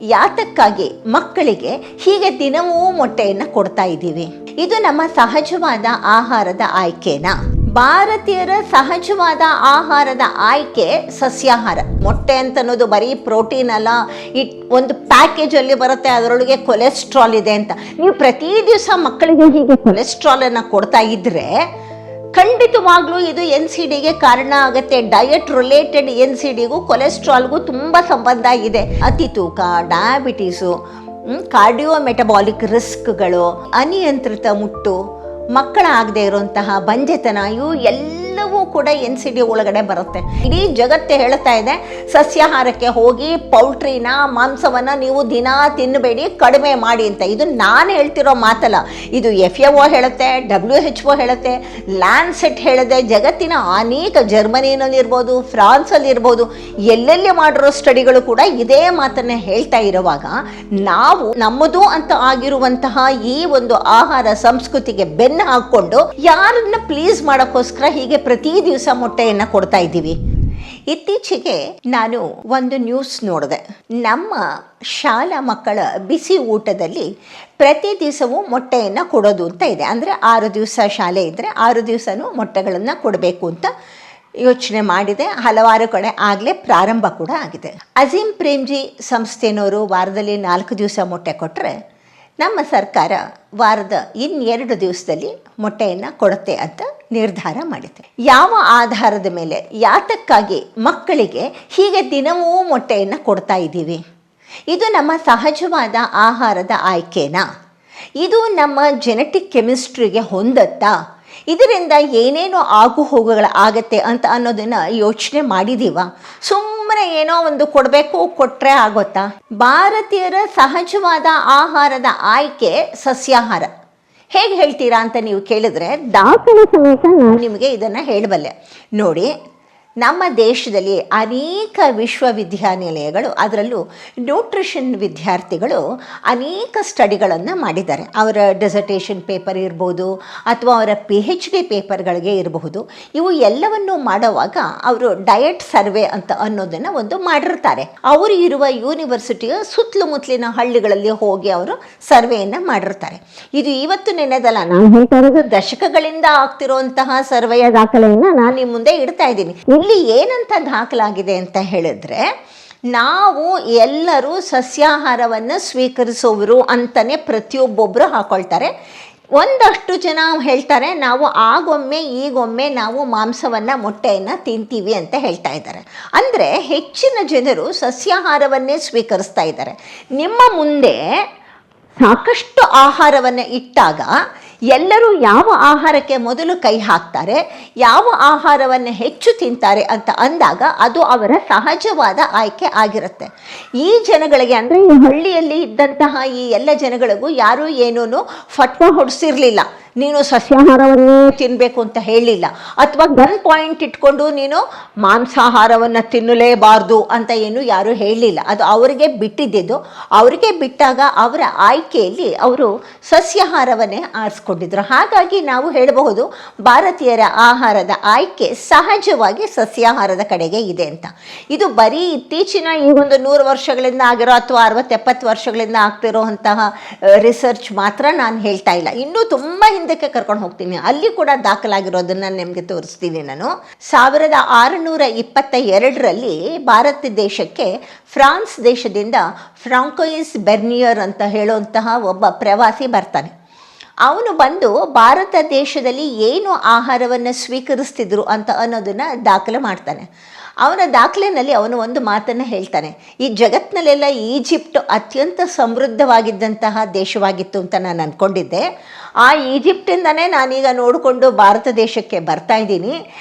ಯಾತಕ್ಕಾಗಿ ಮಕ್ಕಳಿಗೆ ಹೀಗೆ ದಿನವೂ ಮೊಟ್ಟೆಯನ್ನು ಕೊಡ್ತಾ ಇದ್ದೀವಿ? ಇದು ನಮ್ಮ ಸಹಜವಾದ ಆಹಾರದ ಆಯ್ಕೆನಾ? ಭಾರತೀಯರ ಸಹಜವಾದ ಆಹಾರದ ಆಯ್ಕೆ ಸಸ್ಯಾಹಾರ. ಮೊಟ್ಟೆ ಅಂತ ಅನ್ನೋದು ಬರೀ ಪ್ರೋಟೀನ್ ಅಲ್ಲ, ಒಂದು ಪ್ಯಾಕೇಜ್ ಅಲ್ಲಿ ಬರುತ್ತೆ, ಅದರೊಳಗೆ ಕೊಲೆಸ್ಟ್ರಾಲ್ ಇದೆ ಅಂತ. ನೀವು ಪ್ರತಿ ದಿವಸ ಮಕ್ಕಳಿಗೆ ಹೀಗೆ ಕೊಲೆಸ್ಟ್ರಾಲ್ ಅನ್ನ ಕೊಡ್ತಾ ಇದ್ರೆ ಖಂಡಿತವಾಗ್ಲೂ ಇದು NCDಗೆ ಕಾರಣ ಆಗುತ್ತೆ. ಡಯಟ್ ರಿಲೇಟೆಡ್ NCDಗೂ ಕೊಲೆಸ್ಟ್ರಾಲ್ಗೂ ತುಂಬ ಸಂಬಂಧ ಇದೆ. ಅತಿ ತೂಕ, ಡಯಾಬಿಟೀಸು, ಕಾರ್ಡಿಯೋಮೆಟಬಾಲಿಕ್ ರಿಸ್ಕ್ಗಳು, ಅನಿಯಂತ್ರಿತ ಮುಟ್ಟು, ಮಕ್ಕಳಾಗದೇ ಇರುವಂತಹ ಬಂಜೆತನ, ಇವು ಎಲ್ಲವೂ ಕೂಡ NCD ಒಳಗಡೆ ಬರುತ್ತೆ. ಇಡೀ ಜಗತ್ತೇ ಹೇಳ್ತಾ ಇದೆ ಸಸ್ಯಾಹಾರಕ್ಕೆ ಹೋಗಿ, ಪೌಲ್ಟ್ರಿನ, ಮಾಂಸವನ್ನು ನೀವು ದಿನ ತಿನ್ನಬೇಡಿ, ಕಡಿಮೆ ಮಾಡಿ ಅಂತ. ಇದು ನಾನು ಹೇಳ್ತಿರೋ ಮಾತಲ್ಲ, ಇದು FAO ಹೇಳುತ್ತೆ, WHO ಹೇಳುತ್ತೆ, ಲ್ಯಾನ್ಸೆಟ್ ಹೇಳಿದೆ. ಜಗತ್ತಿನ ಅನೇಕ, ಜರ್ಮನಿನಲ್ಲಿರ್ಬೋದು, ಫ್ರಾನ್ಸಲ್ಲಿರ್ಬೋದು, ಎಲ್ಲೆಲ್ಲಿ ಮಾಡಿರೋ ಸ್ಟಡಿಗಳು ಕೂಡ ಇದೇ ಮಾತನ್ನೇ ಹೇಳ್ತಾ ಇರುವಾಗ ನಾವು ನಮ್ಮದು ಅಂತ ಆಗಿರುವಂತಹ ಈ ಒಂದು ಆಹಾರ ಸಂಸ್ಕೃತಿಗೆ ಬೆನ್ನು ಹಾಕೊಂಡು ಯಾರನ್ನ ಪ್ಲೀಸ್ ಮಾಡೋಕ್ಕೋಸ್ಕರ ಹೀಗೆ ಪ್ರತಿ ದಿವಸ ಮೊಟ್ಟೆಯನ್ನು ಕೊಡ್ತಾ ಇದ್ದೀವಿ. ಇತ್ತೀಚೆಗೆ ನಾನು ಒಂದು ನ್ಯೂಸ್ ನೋಡಿದೆ. ನಮ್ಮ ಶಾಲಾ ಮಕ್ಕಳ ಬಿಸಿ ಊಟದಲ್ಲಿ ಪ್ರತಿ ದಿವಸವೂ ಮೊಟ್ಟೆಯನ್ನು ಕೊಡೋದು ಅಂತ ಇದೆ. ಅಂದರೆ 6 ದಿವಸ ಶಾಲೆ ಇದ್ದರೆ 6 ದಿವಸನೂ ಮೊಟ್ಟೆಗಳನ್ನು ಕೊಡಬೇಕು ಅಂತ ಯೋಚನೆ ಮಾಡಿದೆ. ಹಲವಾರು ಕಡೆ ಆಗಲೇ ಪ್ರಾರಂಭ ಕೂಡ ಆಗಿದೆ. ಅಜೀಂ ಪ್ರೇಮ್ಜಿ ಸಂಸ್ಥೆನವರು ವಾರದಲ್ಲಿ 4 ದಿವಸ ಮೊಟ್ಟೆ ಕೊಟ್ಟರೆ, ನಮ್ಮ ಸರ್ಕಾರ ವಾರದ 2 ದಿವಸದಲ್ಲಿ ಮೊಟ್ಟೆಯನ್ನು ಕೊಡುತ್ತೆ ಅಂತ ನಿರ್ಧಾರ ಮಾಡಿದೆ. ಯಾವ ಆಧಾರದ ಮೇಲೆ, ಯಾತಕ್ಕಾಗಿ ಮಕ್ಕಳಿಗೆ ಹೀಗೆ ದಿನವೂ ಮೊಟ್ಟೆಯನ್ನು ಕೊಡ್ತಾ ಇದ್ದೀವಿ? ಇದು ನಮ್ಮ ಸಹಜವಾದ ಆಹಾರದ ಆಯ್ಕೆನಾ? ಇದು ನಮ್ಮ ಜೆನೆಟಿಕ್ ಕೆಮಿಸ್ಟ್ರಿಗೆ ಹೊಂದತ್ತಾ? ಇದರಿಂದ ಏನೇನೋ ಆಗು ಹೋಗುಗಳಾಗತ್ತೆ ಅಂತ ಅನ್ನೋದನ್ನು ಯೋಚನೆ ಮಾಡಿದೀವ? ಸುಮ್ಮನೆ ಏನೋ ಒಂದು ಕೊಡಬೇಕು, ಕೊಟ್ಟರೆ ಆಗುತ್ತಾ? ಭಾರತೀಯರ ಸಹಜವಾದ ಆಹಾರದ ಆಯ್ಕೆ ಸಸ್ಯಾಹಾರ. ಹೇಗೆ ಹೇಳ್ತೀರಾ ಅಂತ ನೀವು ಕೇಳಿದ್ರೆ ದಾಖಲೆ ಸಮೇತ ನಾನು ನಿಮಗೆ ಇದನ್ನು ಹೇಳಬಲ್ಲೆ. ನೋಡಿ, ನಮ್ಮ ದೇಶದಲ್ಲಿ ಅನೇಕ ವಿಶ್ವವಿದ್ಯಾನಿಲಯಗಳು, ಅದರಲ್ಲೂ ನ್ಯೂಟ್ರಿಷನ್ ವಿದ್ಯಾರ್ಥಿಗಳು ಅನೇಕ ಸ್ಟಡಿಗಳನ್ನು ಮಾಡಿದ್ದಾರೆ. ಅವರ ಡಿಸರ್ಟೇಷನ್ ಪೇಪರ್ ಇರ್ಬೋದು ಅಥವಾ ಅವರ PhD ಪೇಪರ್ಗಳಿಗೆ ಇರಬಹುದು. ಇವು ಎಲ್ಲವನ್ನೂ ಮಾಡುವಾಗ ಅವರು ಡಯಟ್ ಸರ್ವೆ ಅಂತ ಅನ್ನೋದನ್ನು ಒಂದು ಮಾಡಿರ್ತಾರೆ. ಅವರು ಇರುವ ಯೂನಿವರ್ಸಿಟಿಯ ಸುತ್ತಮುತ್ತಲಿನ ಹಳ್ಳಿಗಳಲ್ಲಿ ಹೋಗಿ ಅವರು ಸರ್ವೆಯನ್ನು ಮಾಡಿರ್ತಾರೆ. ಇದು ಇವತ್ತು ನೆನೆದಲ್ಲ, ನಾನು ಹೇಳ್ತಾ ಇರೋದು ದಶಕಗಳಿಂದ ಆಗ್ತಿರುವಂತಹ ಸರ್ವೆಯ ದಾಖಲೆಯನ್ನು ನಾನು ನಿಮ್ಮ ಮುಂದೆ ಇಡ್ತಾ ಇದ್ದೀನಿ. ಇಲ್ಲಿ ಏನಂತ ದಾಖಲಾಗಿದೆ ಅಂತ ಹೇಳಿದ್ರೆ, ನಾವು ಎಲ್ಲರೂ ಸಸ್ಯಾಹಾರವನ್ನು ಸ್ವೀಕರಿಸುವವರು ಅಂತಲೇ ಪ್ರತಿಯೊಬ್ಬೊಬ್ಬರು ಹಾಕೊಳ್ತಾರೆ. ಒಂದಷ್ಟು ಜನ ಹೇಳ್ತಾರೆ ನಾವು ಆಗೊಮ್ಮೆ ಈಗೊಮ್ಮೆ ನಾವು ಮಾಂಸವನ್ನು, ಮೊಟ್ಟೆಯನ್ನು ತಿಂತೀವಿ ಅಂತ ಹೇಳ್ತಾ ಇದ್ದಾರೆ. ಅಂದರೆ ಹೆಚ್ಚಿನ ಜನರು ಸಸ್ಯಾಹಾರವನ್ನೇ ಸ್ವೀಕರಿಸ್ತಾ ಇದ್ದಾರೆ. ನಿಮ್ಮ ಮುಂದೆ ಸಾಕಷ್ಟು ಆಹಾರವನ್ನು ಇಟ್ಟಾಗ ಎಲ್ಲರೂ ಯಾವ ಆಹಾರಕ್ಕೆ ಮೊದಲು ಕೈ ಹಾಕ್ತಾರೆ, ಯಾವ ಆಹಾರವನ್ನು ಹೆಚ್ಚು ತಿಂತಾರೆ ಅಂತ ಅಂದಾಗ ಅದು ಅವರ ಸಹಜವಾದ ಆಯ್ಕೆ ಆಗಿರುತ್ತೆ. ಈ ಜನಗಳಿಗೆ, ಅಂದರೆ ಈ ಹಳ್ಳಿಯಲ್ಲಿ ಇದ್ದಂತಹ ಈ ಎಲ್ಲ ಜನಗಳಿಗೂ ಯಾರೂ ಏನೂ ಫಟ್ವಾ ಹೊಡಿಸಿರಲಿಲ್ಲ, ನೀನು ಸಸ್ಯಾಹಾರವನ್ನೇ ತಿನ್ನಬೇಕು ಅಂತ ಹೇಳಲಿಲ್ಲ, ಅಥವಾ ಗನ್ ಪಾಯಿಂಟ್ ಇಟ್ಕೊಂಡು ನೀನು ಮಾಂಸಾಹಾರವನ್ನು ತಿನ್ನಲೇಬಾರ್ದು ಅಂತ ಏನು ಯಾರೂ ಹೇಳಲಿಲ್ಲ. ಅದು ಅವರಿಗೆ ಬಿಟ್ಟಿದ್ದು. ಅವರಿಗೆ ಬಿಟ್ಟಾಗ ಅವರ ಆಯ್ಕೆಯಲ್ಲಿ ಅವರು ಸಸ್ಯಾಹಾರವನ್ನೇ ಆರಿಸ್ಕೊಂಡಿದ್ರು. ಹಾಗಾಗಿ ನಾವು ಹೇಳಬಹುದು ಭಾರತೀಯರ ಆಹಾರದ ಆಯ್ಕೆ ಸಹಜವಾಗಿ ಸಸ್ಯಾಹಾರದ ಕಡೆಗೆ ಇದೆ ಅಂತ. ಇದು ಬರೀ ಇತ್ತೀಚಿನ ಈ ಒಂದು 100 ವರ್ಷಗಳಿಂದ ಆಗಿರೋ ಅಥವಾ 60-70 ವರ್ಷಗಳಿಂದ ಆಗ್ತಿರೋಂತಹ ರಿಸರ್ಚ್ ಮಾತ್ರ ನಾನು ಹೇಳ್ತಾ ಇಲ್ಲ. ಇನ್ನೂ ತುಂಬ ಹಿಂದಕ್ಕೆ ಕರ್ಕೊಂಡು ಹೋಗ್ತೀನಿ, ಅಲ್ಲಿ ಕೂಡ ದಾಖಲಾಗಿರೋದನ್ನ ನಿಮಗೆ ತೋರಿಸ್ತೀನಿ ನಾನು. 1622ರಲ್ಲಿ ಭಾರತ ದೇಶಕ್ಕೆ ಫ್ರಾನ್ಸ್ ದೇಶದಿಂದ ಫ್ರಾಂಕೋಯಿಸ್ ಬೆರ್ನಿಯರ್ ಅಂತ ಹೇಳುವಂತಹ ಒಬ್ಬ ಪ್ರವಾಸಿ ಬರ್ತಾನೆ. ಅವನು ಬಂದು ಭಾರತ ದೇಶದಲ್ಲಿ ಏನು ಆಹಾರವನ್ನು ಸ್ವೀಕರಿಸ್ತಿದ್ರು ಅಂತ ಅನ್ನೋದನ್ನು ದಾಖಲೆ ಮಾಡ್ತಾನೆ. ಅವನ ದಾಖಲೆಯಲ್ಲಿ ಅವನು ಒಂದು ಮಾತನ್ನು ಹೇಳ್ತಾನೆ, ಈ ಜಗತ್ತಿನಲ್ಲೆಲ್ಲ ಈಜಿಪ್ಟ್ ಅತ್ಯಂತ ಸಮೃದ್ಧವಾಗಿದ್ದಂತಹ ದೇಶವಾಗಿತ್ತು ಅಂತ ನಾನು ಅಂದ್ಕೊಂಡಿದ್ದೆ. ಆ ಈಜಿಪ್ಟಿಂದನೇ ನಾನೀಗ ನೋಡಿಕೊಂಡು ಭಾರತ ದೇಶಕ್ಕೆ ಬರ್ತಾ ಇದ್ದೀನಿ.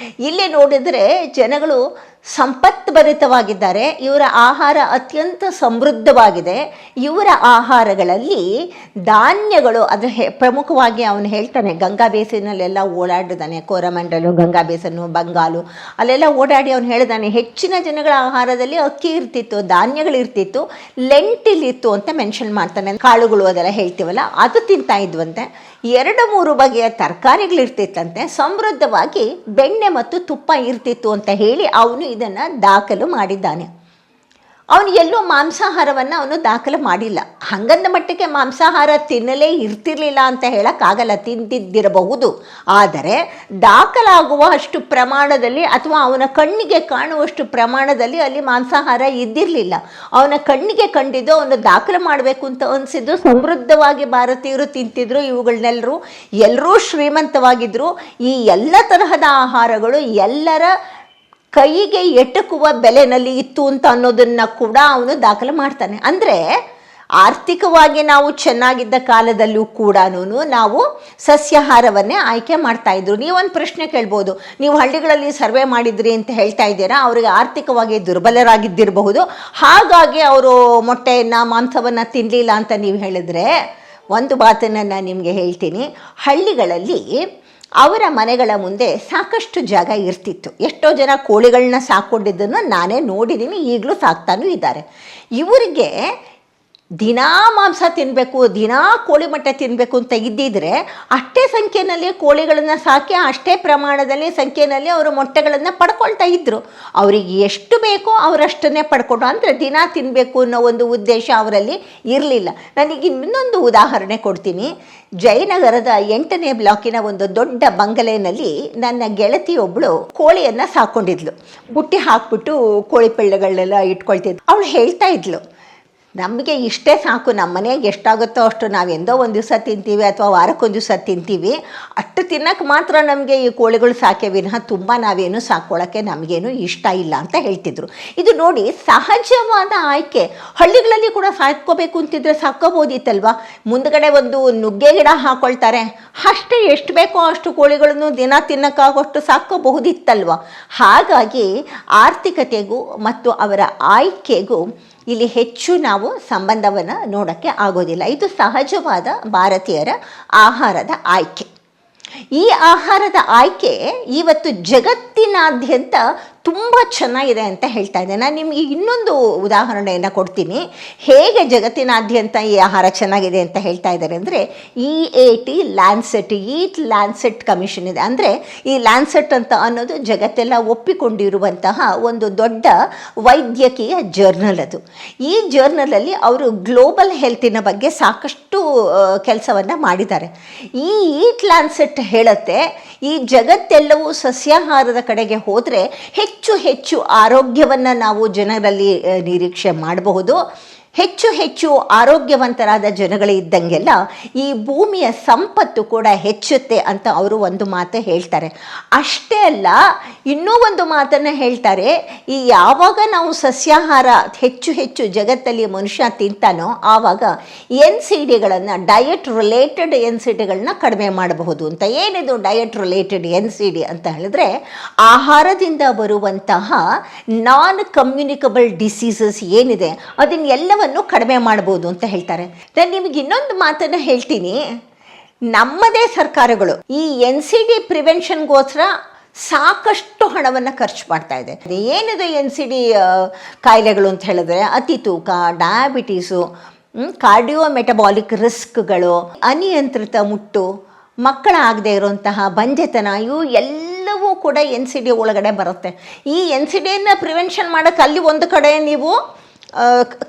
ಇಲ್ಲಿ ನೋಡಿದರೆ ಜನಗಳು ಸಂಪತ್ಭರಿತವಾಗಿದ್ದಾರೆ, ಇವರ ಆಹಾರ ಅತ್ಯಂತ ಸಮೃದ್ಧವಾಗಿದೆ. ಇವರ ಆಹಾರಗಳಲ್ಲಿ ಧಾನ್ಯಗಳು, ಅದು ಪ್ರಮುಖವಾಗಿ ಅವನು ಹೇಳ್ತಾನೆ, ಗಂಗಾ ಬೇಸಿನಲ್ಲೆಲ್ಲ ಓಡಾಡಿದ್ದಾನೆ, ಕೋರಮಂಡಲು, ಗಂಗಾ ಬೇಸನ್ನು, ಬಂಗಾಲು, ಅಲ್ಲೆಲ್ಲ ಓಡಾಡಿ ಅವನು ಹೇಳಿದಾನೆ ಹೆಚ್ಚಿನ ಜನಗಳ ಆಹಾರದಲ್ಲಿ ಅಕ್ಕಿ ಇರ್ತಿತ್ತು, ಧಾನ್ಯಗಳಿರ್ತಿತ್ತು, ಲೆಂಟಿಲ್ ಇತ್ತು ಅಂತ ಮೆನ್ಷನ್ ಮಾಡ್ತಾನೆ. ಕಾಳುಗಳು ಅದೆಲ್ಲ ಹೇಳ್ತೀವಲ್ಲ, ಅದು ತಿಂತಾ ಇದ್ವಂತೆ. 2-3 ಬಗೆಯ ತರಕಾರಿಗಳಿರ್ತಿತ್ತಂತೆ, ಸಮೃದ್ಧವಾಗಿ ಬೆಣ್ಣೆ ಮತ್ತು ತುಪ್ಪ ಇರ್ತಿತ್ತು ಅಂತ ಹೇಳಿ ಅವನು ಇದನ್ನು ದಾಖಲು ಮಾಡಿದ್ದಾನೆ. ಅವನು ಎಲ್ಲೂ ಮಾಂಸಾಹಾರವನ್ನು ಅವನು ದಾಖಲೆ ಮಾಡಿಲ್ಲ. ಹಂಗಂದ ಮಟ್ಟಿಗೆ ಮಾಂಸಾಹಾರ ತಿನ್ನಲೇ ಇರ್ತಿರ್ಲಿಲ್ಲ ಅಂತ ಹೇಳೋಕ್ಕಾಗಲ್ಲ, ತಿಂದಿದ್ದಿರಬಹುದು. ಆದರೆ ದಾಖಲಾಗುವ ಅಷ್ಟು ಪ್ರಮಾಣದಲ್ಲಿ ಅಥವಾ ಅವನ ಕಣ್ಣಿಗೆ ಕಾಣುವಷ್ಟು ಪ್ರಮಾಣದಲ್ಲಿ ಅಲ್ಲಿ ಮಾಂಸಾಹಾರ ಇದ್ದಿರಲಿಲ್ಲ. ಅವನ ಕಣ್ಣಿಗೆ ಕಂಡಿದ್ದು ಅವನು ದಾಖಲೆ ಮಾಡಬೇಕು ಅಂತ ಅನಿಸಿದ್ದು, ಸಮೃದ್ಧವಾಗಿ ಭಾರತೀಯರು ತಿಂತಿದ್ರು, ಎಲ್ಲರೂ ಶ್ರೀಮಂತವಾಗಿದ್ದರು. ಈ ಎಲ್ಲ ತರಹದ ಆಹಾರಗಳು ಎಲ್ಲರ ಕೈಗೆ ಎಟಕುವ ಬೆಲೆನಲ್ಲಿ ಇತ್ತು ಅಂತ ಅನ್ನೋದನ್ನು ಕೂಡ ಅವನು ದಾಖಲೆ ಮಾಡ್ತಾನೆ. ಅಂದರೆ ಆರ್ಥಿಕವಾಗಿ ನಾವು ಚೆನ್ನಾಗಿದ್ದ ಕಾಲದಲ್ಲೂ ಕೂಡ ನಾವು ಸಸ್ಯಾಹಾರವನ್ನೇ ಆಯ್ಕೆ ಮಾಡ್ತಾಯಿದ್ರು. ನೀವೊಂದು ಪ್ರಶ್ನೆ ಕೇಳ್ಬೋದು, ನೀವು ಹಳ್ಳಿಗಳಲ್ಲಿ ಸರ್ವೆ ಮಾಡಿದ್ರಿ ಅಂತ ಹೇಳ್ತಾ ಇದ್ದೀರಾ, ಅವರಿಗೆ ಆರ್ಥಿಕವಾಗಿ ದುರ್ಬಲರಾಗಿದ್ದಿರಬಹುದು, ಹಾಗಾಗಿ ಅವರು ಮೊಟ್ಟೆಯನ್ನು ಮಾಂಸವನ್ನು ತಿನ್ನಲಿಲ್ಲ ಅಂತ ನೀವು ಹೇಳಿದ್ರೆ, ಒಂದು ಮಾತನ್ನು ನಾನು ನಿಮಗೆ ಹೇಳ್ತೀನಿ. ಹಳ್ಳಿಗಳಲ್ಲಿ ಅವರ ಮನೆಗಳ ಮುಂದೆ ಸಾಕಷ್ಟು ಜಾಗ ಇರ್ತಿತ್ತು. ಎಷ್ಟೋ ಜನ ಕೋಳಿಗಳನ್ನ ಸಾಕೊಂಡಿದ್ದನ್ನು ನಾನೇ ನೋಡಿದ್ದೀನಿ, ಈಗಲೂ ಸಾಕ್ತಾನೂ ಇದ್ದಾರೆ. ಇವರಿಗೆ ದಿನಾ ಮಾಂಸ ತಿನ್ನಬೇಕು, ದಿನಾ ಕೋಳಿ ಮೊಟ್ಟೆ ತಿನ್ನಬೇಕು ಅಂತ ಇದ್ದಿದ್ರೆ ಅಷ್ಟೇ ಸಂಖ್ಯೆಯಲ್ಲಿ ಕೋಳಿಗಳನ್ನು ಸಾಕಿ ಅಷ್ಟೇ ಪ್ರಮಾಣದಲ್ಲಿ ಸಂಖ್ಯೆಯಲ್ಲಿ ಅವರು ಮೊಟ್ಟೆಗಳನ್ನು ಪಡ್ಕೊಳ್ತಾ ಇದ್ದರು. ಅವರಿಗೆ ಎಷ್ಟು ಬೇಕೋ ಅವರಷ್ಟನ್ನೇ ಪಡ್ಕೊಂಡು, ಅಂದರೆ ದಿನ ತಿನ್ನಬೇಕು ಅನ್ನೋ ಒಂದು ಉದ್ದೇಶ ಅವರಲ್ಲಿ ಇರಲಿಲ್ಲ. ನನಗೆ ಇನ್ನೊಂದು ಉದಾಹರಣೆ ಕೊಡ್ತೀನಿ. ಜಯನಗರದ 8ನೇ ಬ್ಲಾಕಿನ ಒಂದು ದೊಡ್ಡ ಬಂಗಲೆಯಲ್ಲಿ ನನ್ನ ಗೆಳತಿಯೊಬ್ಬಳು ಕೋಳಿಯನ್ನು ಸಾಕೊಂಡಿದ್ಲು. ಬುಟ್ಟಿ ಹಾಕ್ಬಿಟ್ಟು ಕೋಳಿ ಪಿಳ್ಳೆಗಳನ್ನೆಲ್ಲ ಇಟ್ಕೊಳ್ತಿದ್ಲು. ಅವಳು ಹೇಳ್ತಾ ಇದ್ಲು, ನಮಗೆ ಇಷ್ಟೇ ಸಾಕು, ನಮ್ಮ ಮನೆಗೆ ಎಷ್ಟಾಗುತ್ತೋ ಅಷ್ಟು ನಾವು ಎಂದೋ ಒಂದು ದಿವಸ ತಿಂತೀವಿ ಅಥವಾ ವಾರಕ್ಕೊಂದು ದಿವಸ ತಿಂತೀವಿ, ಅಷ್ಟು ತಿನ್ನೋಕ್ಕೆ ಮಾತ್ರ ನಮಗೆ ಈ ಕೋಳಿಗಳು ಸಾಕೆ ವಿನಃ ತುಂಬ ನಾವೇನು ಸಾಕೊಳ್ಳೋಕ್ಕೆ ನಮಗೇನು ಇಷ್ಟ ಇಲ್ಲ ಅಂತ ಹೇಳ್ತಿದ್ರು. ಇದು ನೋಡಿ, ಸಹಜವಾದ ಆಯ್ಕೆ. ಹಳ್ಳಿಗಳಲ್ಲಿ ಕೂಡ ಸಾಕೋಬೇಕು ಅಂತಿದ್ರೆ ಸಾಕೋಬೋದಿತ್ತಲ್ವ. ಮುಂದ್ಗಡೆ ಒಂದು ನುಗ್ಗೆ ಗಿಡ ಹಾಕ್ಕೊಳ್ತಾರೆ, ಅಷ್ಟೇ ಎಷ್ಟು ಬೇಕೋ ಅಷ್ಟು ಕೋಳಿಗಳನ್ನು ದಿನ ತಿನ್ನೋಕ್ಕಾಗೋಷ್ಟು ಸಾಕೋಬಹುದಿತ್ತಲ್ವ. ಹಾಗಾಗಿ ಆರ್ಥಿಕತೆಗೂ ಮತ್ತು ಅವರ ಆಯ್ಕೆಗೂ ಇಲ್ಲಿ ಹೆಚ್ಚು ನಾವು ಸಂಬಂಧವನ್ನು ನೋಡೋಕ್ಕೆ ಆಗೋದಿಲ್ಲ. ಇದು ಸಹಜವಾದ ಭಾರತೀಯರ ಆಹಾರದ ಆಯ್ಕೆ. ಈ ಆಹಾರದ ಆಯ್ಕೆ ಇವತ್ತು ಜಗತ್ತಿನಾದ್ಯಂತ ತುಂಬ ಚೆನ್ನಾಗಿದೆ ಅಂತ ಹೇಳ್ತಾ ಇದ್ದೆ. ನಾನು ನಿಮಗೆ ಇನ್ನೊಂದು ಉದಾಹರಣೆಯನ್ನು ಕೊಡ್ತೀನಿ, ಹೇಗೆ ಜಗತ್ತಿನಾದ್ಯಂತ ಈ ಆಹಾರ ಚೆನ್ನಾಗಿದೆ ಅಂತ ಹೇಳ್ತಾ ಇದ್ದಾರೆ ಅಂದರೆ, EAT ಲ್ಯಾನ್ಸೆಟ್, ಈಟ್ ಲ್ಯಾನ್ಸೆಟ್ ಕಮಿಷನ್ ಇದೆ. ಅಂದರೆ ಈ ಲ್ಯಾನ್ಸೆಟ್ ಅಂತ ಅನ್ನೋದು ಜಗತ್ತೆಲ್ಲ ಒಪ್ಪಿಕೊಂಡಿರುವಂತಹ ಒಂದು ದೊಡ್ಡ ವೈದ್ಯಕೀಯ ಜರ್ನಲ್ ಅದು. ಈ ಜರ್ನಲಲ್ಲಿ ಅವರು ಗ್ಲೋಬಲ್ ಹೆಲ್ತಿನ ಬಗ್ಗೆ ಸಾಕಷ್ಟು ಕೆಲಸವನ್ನು ಮಾಡಿದ್ದಾರೆ. ಈ ಈಟ್ ಲ್ಯಾನ್ಸೆಟ್ ಹೇಳುತ್ತೆ, ಈ ಜಗತ್ತೆಲ್ಲವೂ ಸಸ್ಯಾಹಾರದ ಕಡೆಗೆ ಹೋದರೆ ಹೆಚ್ಚು ಹೆಚ್ಚು ಆರೋಗ್ಯವನ್ನು ನಾವು ಜನರಲ್ಲಿ ನಿರೀಕ್ಷೆ ಮಾಡಬಹುದು. ಹೆಚ್ಚು ಹೆಚ್ಚು ಆರೋಗ್ಯವಂತರಾದ ಜನಗಳಿದ್ದಂಗೆಲ್ಲ ಈ ಭೂಮಿಯ ಸಂಪತ್ತು ಕೂಡ ಹೆಚ್ಚುತ್ತೆ ಅಂತ ಅವರು ಒಂದು ಮಾತು ಹೇಳ್ತಾರೆ. ಅಷ್ಟೇ ಅಲ್ಲ, ಇನ್ನೂ ಒಂದು ಮಾತನ್ನು ಹೇಳ್ತಾರೆ, ಈ ಯಾವಾಗ ನಾವು ಸಸ್ಯಾಹಾರ ಹೆಚ್ಚು ಹೆಚ್ಚು ಜಗತ್ತಲ್ಲಿ ಮನುಷ್ಯ ತಿಂತಾನೋ ಆವಾಗ NCDಗಳನ್ನು, ಡಯಟ್ ರಿಲೇಟೆಡ್ NCDಗಳನ್ನ ಕಡಿಮೆ ಮಾಡಬಹುದು ಅಂತ. ಏನಿದು ಡಯಟ್ ರಿಲೇಟೆಡ್ NCD ಅಂತ ಹೇಳಿದ್ರೆ, ಆಹಾರದಿಂದ ಬರುವಂತಹ ನಾನ್ ಕಮ್ಯುನಿಕಬಲ್ ಡಿಸೀಸಸ್ ಏನಿದೆ ಅದನ್ನೆಲ್ಲವನ್ನು ಕಡಿಮೆ ಮಾಡ್ಬೋದು ಅಂತ ಹೇಳ್ತಾರೆ. ನಾನು ನಿಮಗೆ ಇನ್ನೊಂದು ಮಾತನ್ನು ಹೇಳ್ತೀನಿ, ನಮ್ಮದೇ ಸರ್ಕಾರಗಳು ಈ NCD ಪ್ರಿವೆನ್ಷನ್ಗೋಸ್ಕರ ಸಾಕಷ್ಟು ಹಣವನ್ನು ಖರ್ಚು ಮಾಡ್ತಾ ಇದೆ. ಏನಿದೆ NCD ಕಾಯಿಲೆಗಳು ಅಂತ ಹೇಳಿದ್ರೆ, ಅತಿ ತೂಕ, ಡಯಾಬಿಟೀಸು, ಕಾರ್ಡಿಯೋ ಮೆಟಬಾಲಿಕ್ ರಿಸ್ಕ್ಗಳು, ಅನಿಯಂತ್ರಿತ ಮುಟ್ಟು, ಮಕ್ಕಳಾಗದೇ ಇರುವಂತಹ ಬಂಜೆತನ, ಇವು ಎಲ್ಲವೂ ಕೂಡ NCD ಒಳಗಡೆ ಬರುತ್ತೆ. ಈ NCDಯನ್ನು ಪ್ರಿವೆನ್ಷನ್ ಮಾಡೋಕ್ಕೆ ಅಲ್ಲಿ ಒಂದು ಕಡೆ ನೀವು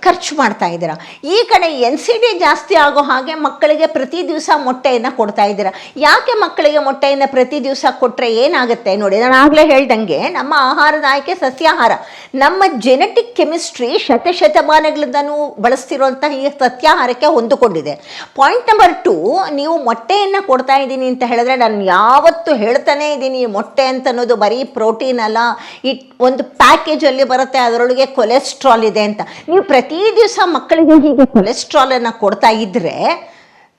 ಖರ್ಚು ಮಾಡ್ತಾ ಇದ್ದೀರಾ, ಈ ಕಡೆ NCD ಜಾಸ್ತಿ ಆಗೋ ಹಾಗೆ ಮಕ್ಕಳಿಗೆ ಪ್ರತಿ ದಿವಸ ಮೊಟ್ಟೆಯನ್ನು ಕೊಡ್ತಾ ಇದ್ದೀರಾ. ಯಾಕೆ ಮಕ್ಕಳಿಗೆ ಮೊಟ್ಟೆಯನ್ನು ಪ್ರತಿ ದಿವಸ ಕೊಟ್ಟರೆ ಏನಾಗುತ್ತೆ ನೋಡಿ, ನಾನು ಆಗಲೇ ಹೇಳ್ದಂಗೆ ನಮ್ಮ ಆಹಾರದ ಆಯ್ಕೆ ಸಸ್ಯಾಹಾರ. ನಮ್ಮ ಜೆನೆಟಿಕ್ ಕೆಮಿಸ್ಟ್ರಿ ಶತಶತಮಾನಗಳಿಂದನೂ ಬಳಸ್ತಿರುವಂಥ ಈ ಸಸ್ಯಾಹಾರಕ್ಕೆ ಹೊಂದಿಕೊಂಡಿದೆ. ಪಾಯಿಂಟ್ ನಂಬರ್ 2, ನೀವು ಮೊಟ್ಟೆಯನ್ನು ಕೊಡ್ತಾ ಇದ್ದೀನಿ ಅಂತ ಹೇಳಿದ್ರೆ, ನಾನು ಯಾವತ್ತೂ ಹೇಳ್ತಾನೆ ಇದ್ದೀನಿ, ಮೊಟ್ಟೆ ಅಂತ ಅನ್ನೋದು ಬರೀ ಪ್ರೋಟೀನ್ ಅಲ್ಲ, ಒಂದು ಪ್ಯಾಕೇಜಲ್ಲಿ ಬರುತ್ತೆ, ಅದರೊಳಗೆ ಕೊಲೆಸ್ಟ್ರಾಲ್ ಇದೆ ಅಂತ. ನೀವು ಪ್ರತಿ ದಿವಸ ಮಕ್ಕಳಿಗೆ ಹೀಗೆ ಕೊಲೆಸ್ಟ್ರಾಲನ್ನು ಕೊಡ್ತಾ ಇದ್ದರೆ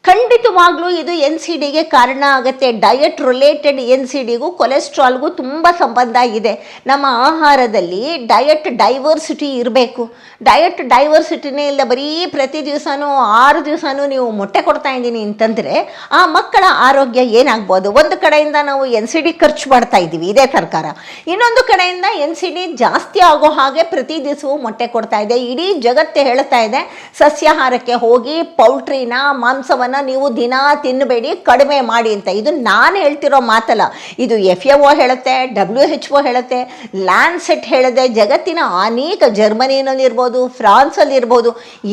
ಖಂಡಿತವಾಗ್ಲೂ ಇದು NCDಗೆ ಕಾರಣ ಆಗುತ್ತೆ. ಡಯಟ್ ರಿಲೇಟೆಡ್ NCDಗೂ ಕೊಲೆಸ್ಟ್ರಾಲ್ಗೂ ತುಂಬ ಸಂಬಂಧ ಇದೆ. ನಮ್ಮ ಆಹಾರದಲ್ಲಿ ಡಯಟ್ ಡೈವರ್ಸಿಟಿ ಇರಬೇಕು. ಡಯಟ್ ಡೈವರ್ಸಿಟಿನೇ ಇಲ್ಲ, ಬರೀ ಪ್ರತಿ ದಿವಸನೂ 6 ದಿವಸನೂ ನೀವು ಮೊಟ್ಟೆ ಕೊಡ್ತಾ ಇದ್ದೀನಿ ಅಂತಂದರೆ ಆ ಮಕ್ಕಳ ಆರೋಗ್ಯ ಏನಾಗ್ಬೋದು? ಒಂದು ಕಡೆಯಿಂದ ನಾವು NCD ಖರ್ಚು ಮಾಡ್ತಾ ಇದ್ದೀವಿ ಇದೇ ಸರ್ಕಾರ, ಇನ್ನೊಂದು ಕಡೆಯಿಂದ NCD ಜಾಸ್ತಿ ಆಗೋ ಹಾಗೆ ಪ್ರತಿ ದಿವಸವೂ ಮೊಟ್ಟೆ ಕೊಡ್ತಾ ಇದೆ. ಇಡೀ ಜಗತ್ತೇ ಹೇಳ್ತಾ ಇದೆ ಸಸ್ಯಾಹಾರಕ್ಕೆ ಹೋಗಿ, ಪೌಲ್ಟ್ರಿನ, ಮಾಂಸವನ್ನು ಆಹಾರವನ್ನು ನೀವು ದಿನ ತಿನ್ನಬೇಡಿ, ಕಡಿಮೆ ಮಾಡಿ ಅಂತ. ಇದು ನಾನು ಹೇಳ್ತಿರೋ ಮಾತಲ್ಲ, ಇದು FAO ಹೇಳುತ್ತೆ, WHO ಹೇಳುತ್ತೆ, ಲ್ಯಾನ್ಸೆಟ್ ಹೇಳಿದೆ. ಜಗತ್ತಿನ ಅನೇಕ, ಜರ್ಮನಿನಲ್ಲಿರ್ಬೋದು, ಫ್ರಾನ್ಸಲ್ಲಿರ್ಬೋದು,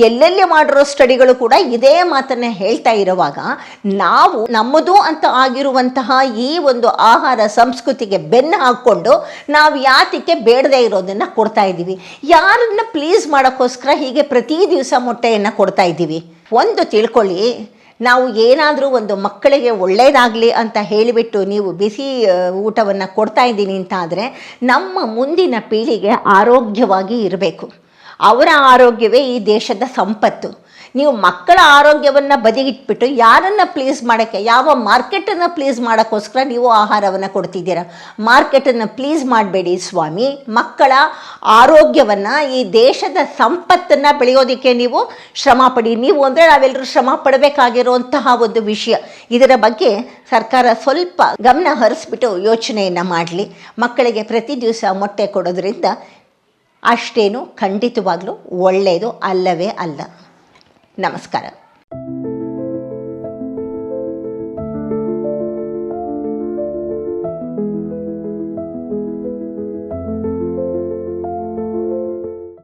ಎಲ್ಲೆಲ್ಲಿ ಮಾಡಿರೋ ಸ್ಟಡಿಗಳು ಕೂಡ ಇದೇ ಮಾತನ್ನೇ ಹೇಳ್ತಾ ಇರುವಾಗ ನಾವು ನಮ್ಮದು ಅಂತ ಆಗಿರುವಂತಹ ಈ ಒಂದು ಆಹಾರ ಸಂಸ್ಕೃತಿಗೆ ಬೆನ್ನು ಹಾಕ್ಕೊಂಡು ನಾವು ಯಾತಕ್ಕೆ ಬೇಡದೇ ಇರೋದನ್ನು ಕೊಡ್ತಾ ಇದ್ದೀವಿ? ಯಾರನ್ನ ಪ್ಲೀಸ್ ಮಾಡೋಕ್ಕೋಸ್ಕರ ಹೀಗೆ ಪ್ರತಿ ದಿವಸ ಮೊಟ್ಟೆಯನ್ನು ಕೊಡ್ತಾ ಇದ್ದೀವಿ? ಒಂದು ತಿಳ್ಕೊಳ್ಳಿ, ನಾವು ಏನಾದರೂ ಒಂದು ಮಕ್ಕಳಿಗೆ ಒಳ್ಳೆಯದಾಗಲಿ ಅಂತ ಹೇಳಿಬಿಟ್ಟು ನೀವು ಬಿಸಿ ಊಟವನ್ನು ಕೊಡ್ತಾ ಇದ್ದೀನಿ ಅಂತ ಆದರೆ ನಮ್ಮ ಮುಂದಿನ ಪೀಳಿಗೆ ಆರೋಗ್ಯವಾಗಿ ಇರಬೇಕು. ಅವರ ಆರೋಗ್ಯವೇ ಈ ದೇಶದ ಸಂಪತ್ತು. ನೀವು ಮಕ್ಕಳ ಆರೋಗ್ಯವನ್ನು ಬದಿಗಿಟ್ಬಿಟ್ಟು ಯಾರನ್ನು ಪ್ಲೀಸ್ ಮಾಡೋಕ್ಕೆ, ಯಾವ ಮಾರ್ಕೆಟನ್ನು ಪ್ಲೀಸ್ ಮಾಡೋಕ್ಕೋಸ್ಕರ ನೀವು ಆಹಾರವನ್ನು ಕೊಡ್ತಿದ್ದೀರಾ? ಮಾರ್ಕೆಟನ್ನು ಪ್ಲೀಸ್ ಮಾಡಬೇಡಿ ಸ್ವಾಮಿ. ಮಕ್ಕಳ ಆರೋಗ್ಯವನ್ನು, ಈ ದೇಶದ ಸಂಪತ್ತನ್ನು ಬೆಳೆಯೋದಕ್ಕೆ ನೀವು ಶ್ರಮ ಪಡಿ. ನೀವು ಅಂದರೆ ನಾವೆಲ್ಲರೂ ಶ್ರಮ ಪಡಬೇಕಾಗಿರುವಂತಹ ಒಂದು ವಿಷಯ. ಇದರ ಬಗ್ಗೆ ಸರ್ಕಾರ ಸ್ವಲ್ಪ ಗಮನ ಹರಿಸ್ಬಿಟ್ಟು ಯೋಚನೆಯನ್ನು ಮಾಡಲಿ. ಮಕ್ಕಳಿಗೆ ಪ್ರತಿ ದಿವಸ ಮೊಟ್ಟೆ ಕೊಡೋದ್ರಿಂದ ಅಷ್ಟೇನು ಖಂಡಿತವಾಗ್ಲೂ ಒಳ್ಳೆಯದು ಅಲ್ಲವೇ ಅಲ್ಲ. ನಮಸ್ಕಾರ.